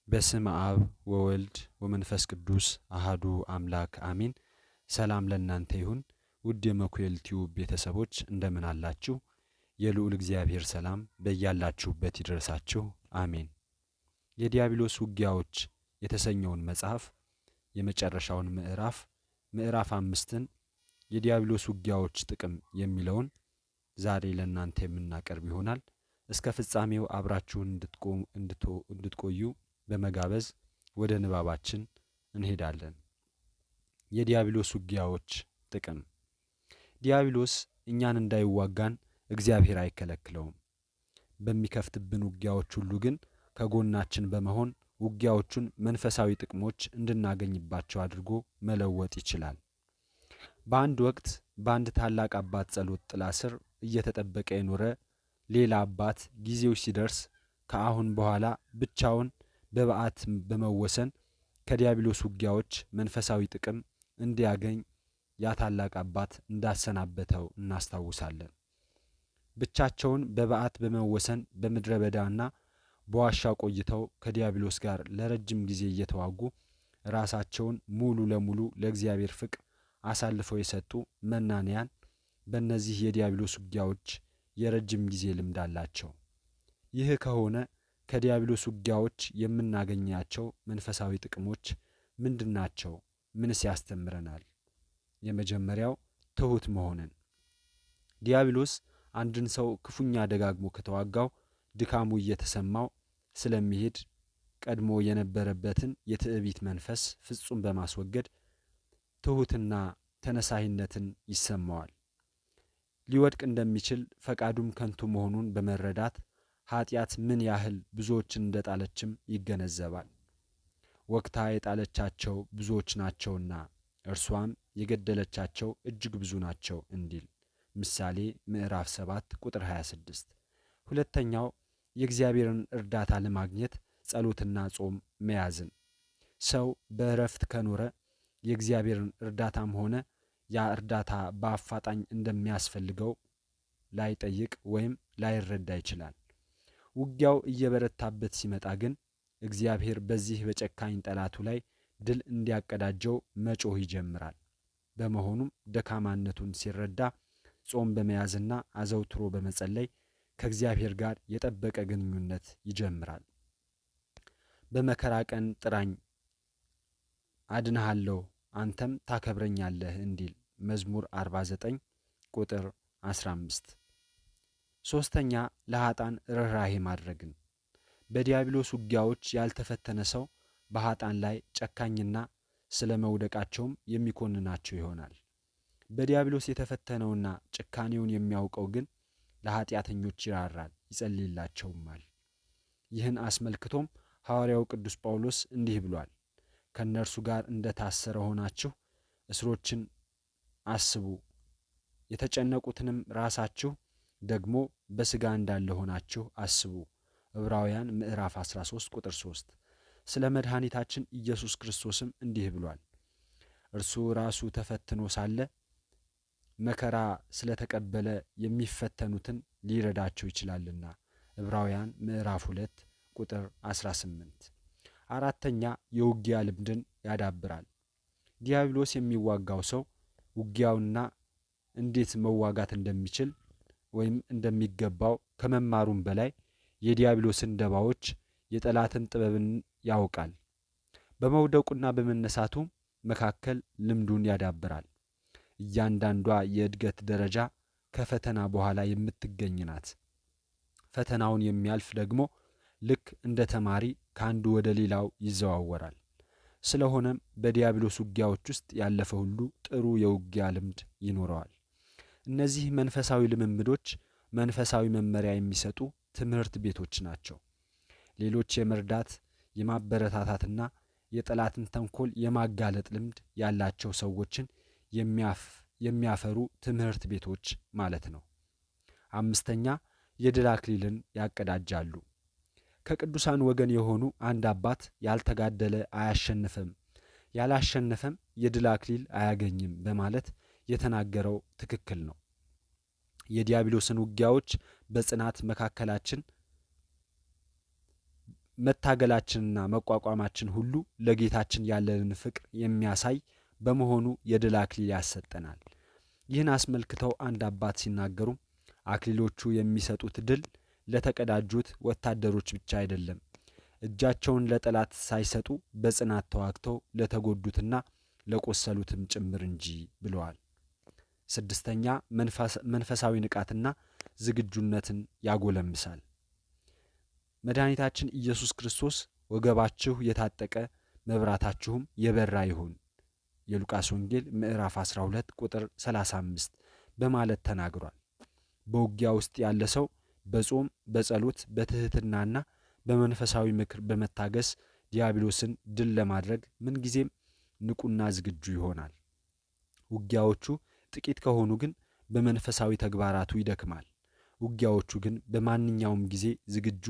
በስም አብ ወወልድ ወመንፈስ ቅዱስ አሃዱ አምላክ አሜን። ሰላም ለእናንተ ይሁን። ውድ የመኩየል ቲዩብ ቤተሰቦች እንደምን አላችሁ? የልዑል እግዚአብሔር ሰላም በያላችሁበት ይድረሳችሁ አሜን። የዲያብሎስ ውጊያዎች የተሰኘውን መጽሐፍ የመጨረሻውን ምዕራፍ 5ን የዲያብሎስ ውጊያዎች ጥቅም የሚለውን ዛሬ ለእናንተ የምናቀርብ ይሆናል። እስከ ፍጻሜው አብራችሁን እንድትቆዩ በመጋበዝ ወደ ንባባችን እንሄዳለን። የዲያብሎስ ውጊያዎች ጥቅም። ዲያብሎስ እኛን እንዳይዋጋን እግዚአብሔር አይከለክለውም። በሚከፍትብን ውጊያዎች ሁሉ ግን ከጎናችን በመሆን ውጊያዎቹን መንፈሳዊ ጥቅሞች እንድናገኝባቸው አድርጎ መለወጥ ይችላል። በአንድ ወቅት በአንድ ታላቅ አባት ጸሎት ጥላ ስር እየተጠበቀ የኖረ ሌላ አባት ጊዜው ሲደርስ ከአሁን በኋላ ብቻውን በበዓት በመወሰን ከዲያብሎስ ውጊያዎች መንፈሳዊ ጥቅም እንዲያገኝ ያ ታላቅ አባት እንዳሰናበተው እናስታውሳለን። ብቻቸውን በበዓት በመወሰን በምድረ በዳና በዋሻ ቆይተው ከዲያብሎስ ጋር ለረጅም ጊዜ እየተዋጉ ራሳቸውን ሙሉ ለሙሉ ለእግዚአብሔር ፍቅር አሳልፈው የሰጡ መናንያን በእነዚህ የዲያብሎስ ውጊያዎች የረጅም ጊዜ ልምድ አላቸው። ይህ ከሆነ ከዲያብሎስ ውጊያዎች የምናገኛቸው መንፈሳዊ ጥቅሞች ምንድናቸው? ምንስ ያስተምረናል? የመጀመሪያው ትሑት መሆንን። ዲያብሎስ አንድን ሰው ክፉኛ ደጋግሞ ከተዋጋው ድካሙ እየተሰማው ስለሚሄድ ቀድሞ የነበረበትን የትዕቢት መንፈስ ፍጹም በማስወገድ ትሑትና ተነሳሂነትን ይሰማዋል። ሊወድቅ እንደሚችል ፈቃዱም ከንቱ መሆኑን በመረዳት ኃጢአት ምን ያህል ብዙዎችን እንደጣለችም ይገነዘባል። ወግታ የጣለቻቸው ብዙዎች ናቸውና እርሷም የገደለቻቸው እጅግ ብዙ ናቸው እንዲል ምሳሌ ምዕራፍ 7 ቁጥር 26። ሁለተኛው የእግዚአብሔርን እርዳታ ለማግኘት ጸሎትና ጾም መያዝን። ሰው በእረፍት ከኖረ የእግዚአብሔርን እርዳታም ሆነ ያ እርዳታ በአፋጣኝ እንደሚያስፈልገው ላይጠይቅ ወይም ላይረዳ ይችላል። ውጊያው እየበረታበት ሲመጣ ግን እግዚአብሔር በዚህ በጨካኝ ጠላቱ ላይ ድል እንዲያቀዳጀው መጮህ ይጀምራል። በመሆኑም ደካማነቱን ሲረዳ ጾም በመያዝና አዘውትሮ በመጸለይ ከእግዚአብሔር ጋር የጠበቀ ግንኙነት ይጀምራል። በመከራ ቀን ጥራኝ አድንሃለሁ፣ አንተም ታከብረኛለህ እንዲል መዝሙር 49 ቁጥር 15። ሶስተኛ ለኃጣን ርኅራኄ ማድረግን። በዲያብሎስ ውጊያዎች ያልተፈተነ ሰው በኃጣን ላይ ጨካኝና ስለ መውደቃቸውም የሚኮንናቸው ይሆናል። በዲያብሎስ የተፈተነውና ጭካኔውን የሚያውቀው ግን ለኃጢአተኞች ይራራል፣ ይጸልይላቸውማል። ይህን አስመልክቶም ሐዋርያው ቅዱስ ጳውሎስ እንዲህ ብሏል። ከእነርሱ ጋር እንደ ታሰረ ሆናችሁ እስሮችን አስቡ፣ የተጨነቁትንም ራሳችሁ ደግሞ በሥጋ እንዳለ ሆናችሁ አስቡ። ዕብራውያን ምዕራፍ 13 ቁጥር 3። ስለ መድኃኒታችን ኢየሱስ ክርስቶስም እንዲህ ብሏል። እርሱ ራሱ ተፈትኖ ሳለ መከራ ስለተቀበለ የሚፈተኑትን ሊረዳቸው ይችላልና። ዕብራውያን ምዕራፍ 2 ቁጥር 18። አራተኛ የውጊያ ልምድን ያዳብራል። ዲያብሎስ የሚዋጋው ሰው ውጊያውና እንዴት መዋጋት እንደሚችል ወይም እንደሚገባው ከመማሩም በላይ የዲያብሎስን ደባዎች የጠላትን ጥበብን ያውቃል። በመውደቁና በመነሳቱ መካከል ልምዱን ያዳብራል። እያንዳንዷ የእድገት ደረጃ ከፈተና በኋላ የምትገኝ ናት። ፈተናውን የሚያልፍ ደግሞ ልክ እንደ ተማሪ ከአንዱ ወደ ሌላው ይዘዋወራል። ስለሆነም በዲያብሎስ ውጊያዎች ውስጥ ያለፈ ሁሉ ጥሩ የውጊያ ልምድ ይኖረዋል። እነዚህ መንፈሳዊ ልምምዶች መንፈሳዊ መመሪያ የሚሰጡ ትምህርት ቤቶች ናቸው። ሌሎች የመርዳት የማበረታታትና የጠላትን ተንኮል የማጋለጥ ልምድ ያላቸው ሰዎችን የሚያፈሩ ትምህርት ቤቶች ማለት ነው። አምስተኛ የድል አክሊልን ያቀዳጃሉ። ከቅዱሳን ወገን የሆኑ አንድ አባት ያልተጋደለ አያሸንፍም፣ ያላሸነፈም የድል አክሊል አያገኝም በማለት የተናገረው ትክክል ነው። የዲያብሎስን ውጊያዎች በጽናት መካከላችን መታገላችንና መቋቋማችን ሁሉ ለጌታችን ያለንን ፍቅር የሚያሳይ በመሆኑ የድል አክሊል ያሰጠናል። ይህን አስመልክተው አንድ አባት ሲናገሩ አክሊሎቹ የሚሰጡት ድል ለተቀዳጁት ወታደሮች ብቻ አይደለም፣ እጃቸውን ለጠላት ሳይሰጡ በጽናት ተዋግተው ለተጎዱትና ለቆሰሉትም ጭምር እንጂ ብለዋል። ስድስተኛ መንፈሳዊ ንቃትና ዝግጁነትን ያጎለምሳል። መድኃኒታችን ኢየሱስ ክርስቶስ ወገባችሁ የታጠቀ መብራታችሁም የበራ ይሁን የሉቃስ ወንጌል ምዕራፍ 12 ቁጥር 35 በማለት ተናግሯል። በውጊያ ውስጥ ያለ ሰው በጾም በጸሎት በትህትናና በመንፈሳዊ ምክር በመታገስ ዲያብሎስን ድል ለማድረግ ምንጊዜም ንቁና ዝግጁ ይሆናል። ውጊያዎቹ ጥቂት ከሆኑ ግን በመንፈሳዊ ተግባራቱ ይደክማል። ውጊያዎቹ ግን በማንኛውም ጊዜ ዝግጁ፣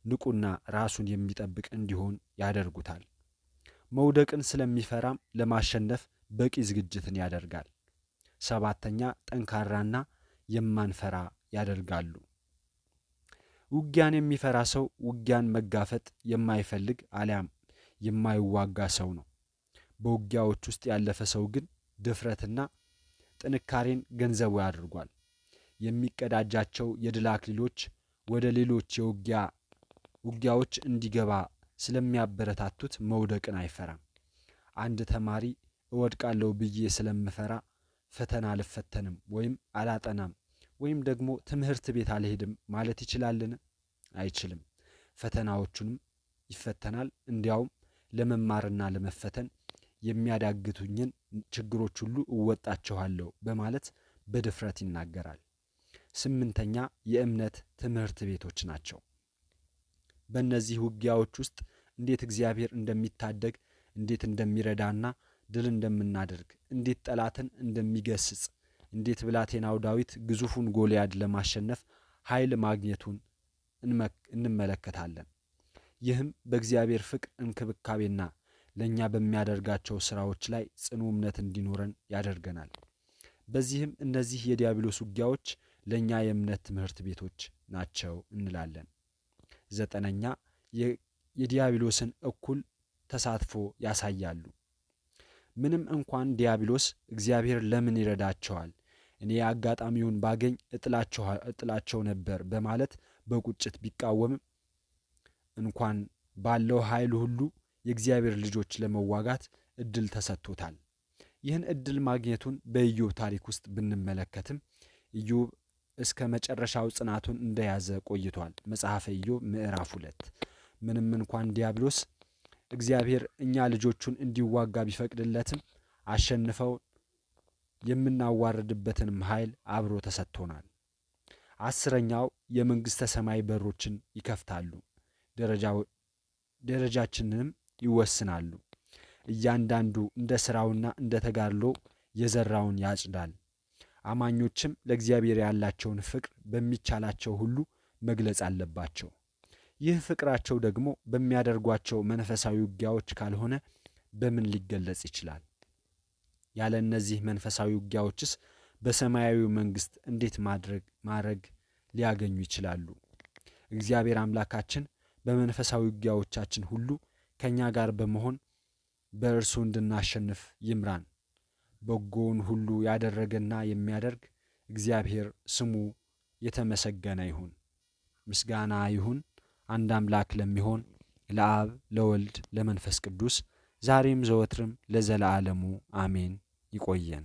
ንቁና ራሱን የሚጠብቅ እንዲሆን ያደርጉታል። መውደቅን ስለሚፈራም ለማሸነፍ በቂ ዝግጅትን ያደርጋል። ሰባተኛ ጠንካራና የማንፈራ ያደርጋሉ። ውጊያን የሚፈራ ሰው ውጊያን መጋፈጥ የማይፈልግ አሊያም የማይዋጋ ሰው ነው። በውጊያዎች ውስጥ ያለፈ ሰው ግን ድፍረትና ጥንካሬን ገንዘቡ ያድርጓል። የሚቀዳጃቸው የድል አክሊሎች ወደ ሌሎች ውጊያዎች እንዲገባ ስለሚያበረታቱት መውደቅን አይፈራም። አንድ ተማሪ እወድቃለሁ ብዬ ስለምፈራ ፈተና አልፈተንም ወይም አላጠናም ወይም ደግሞ ትምህርት ቤት አልሄድም ማለት ይችላልን? አይችልም። ፈተናዎቹንም ይፈተናል። እንዲያውም ለመማርና ለመፈተን የሚያዳግቱኝን ችግሮች ሁሉ እወጣቸዋለሁ በማለት በድፍረት ይናገራል። ስምንተኛ የእምነት ትምህርት ቤቶች ናቸው። በእነዚህ ውጊያዎች ውስጥ እንዴት እግዚአብሔር እንደሚታደግ፣ እንዴት እንደሚረዳና ድል እንደምናደርግ፣ እንዴት ጠላትን እንደሚገስጽ፣ እንዴት ብላቴናው ዳዊት ግዙፉን ጎልያድ ለማሸነፍ ኃይል ማግኘቱን እንመለከታለን። ይህም በእግዚአብሔር ፍቅር እንክብካቤና ለእኛ በሚያደርጋቸው ሥራዎች ላይ ጽኑ እምነት እንዲኖረን ያደርገናል። በዚህም እነዚህ የዲያብሎስ ውጊያዎች ለእኛ የእምነት ትምህርት ቤቶች ናቸው እንላለን። ዘጠነኛ የዲያብሎስን እኩል ተሳትፎ ያሳያሉ። ምንም እንኳን ዲያብሎስ እግዚአብሔር ለምን ይረዳቸዋል፣ እኔ አጋጣሚውን ባገኝ እጥላቸው ነበር በማለት በቁጭት ቢቃወምም እንኳን ባለው ኃይል ሁሉ የእግዚአብሔር ልጆች ለመዋጋት እድል ተሰጥቶታል። ይህን እድል ማግኘቱን በኢዮብ ታሪክ ውስጥ ብንመለከትም ኢዮብ እስከ መጨረሻው ጽናቱን እንደያዘ ቆይቷል። መጽሐፈ ኢዮብ ምዕራፍ 2። ምንም እንኳን ዲያብሎስ እግዚአብሔር እኛ ልጆቹን እንዲዋጋ ቢፈቅድለትም አሸንፈው የምናዋርድበትንም ኃይል አብሮ ተሰጥቶናል። አስረኛው የመንግሥተ ሰማይ በሮችን ይከፍታሉ፣ ደረጃችንንም ይወስናሉ። እያንዳንዱ እንደ ሥራውና እንደ ተጋድሎ የዘራውን ያጭዳል። አማኞችም ለእግዚአብሔር ያላቸውን ፍቅር በሚቻላቸው ሁሉ መግለጽ አለባቸው። ይህ ፍቅራቸው ደግሞ በሚያደርጓቸው መንፈሳዊ ውጊያዎች ካልሆነ በምን ሊገለጽ ይችላል? ያለ እነዚህ መንፈሳዊ ውጊያዎችስ በሰማያዊ መንግሥት እንዴት ማድረግ ሊያገኙ ይችላሉ? እግዚአብሔር አምላካችን በመንፈሳዊ ውጊያዎቻችን ሁሉ ከእኛ ጋር በመሆን በእርሱ እንድናሸንፍ ይምራን። በጎውን ሁሉ ያደረገና የሚያደርግ እግዚአብሔር ስሙ የተመሰገነ ይሁን። ምስጋና ይሁን አንድ አምላክ ለሚሆን ለአብ ለወልድ ለመንፈስ ቅዱስ ዛሬም ዘወትርም ለዘላለሙ አሜን። ይቆየን።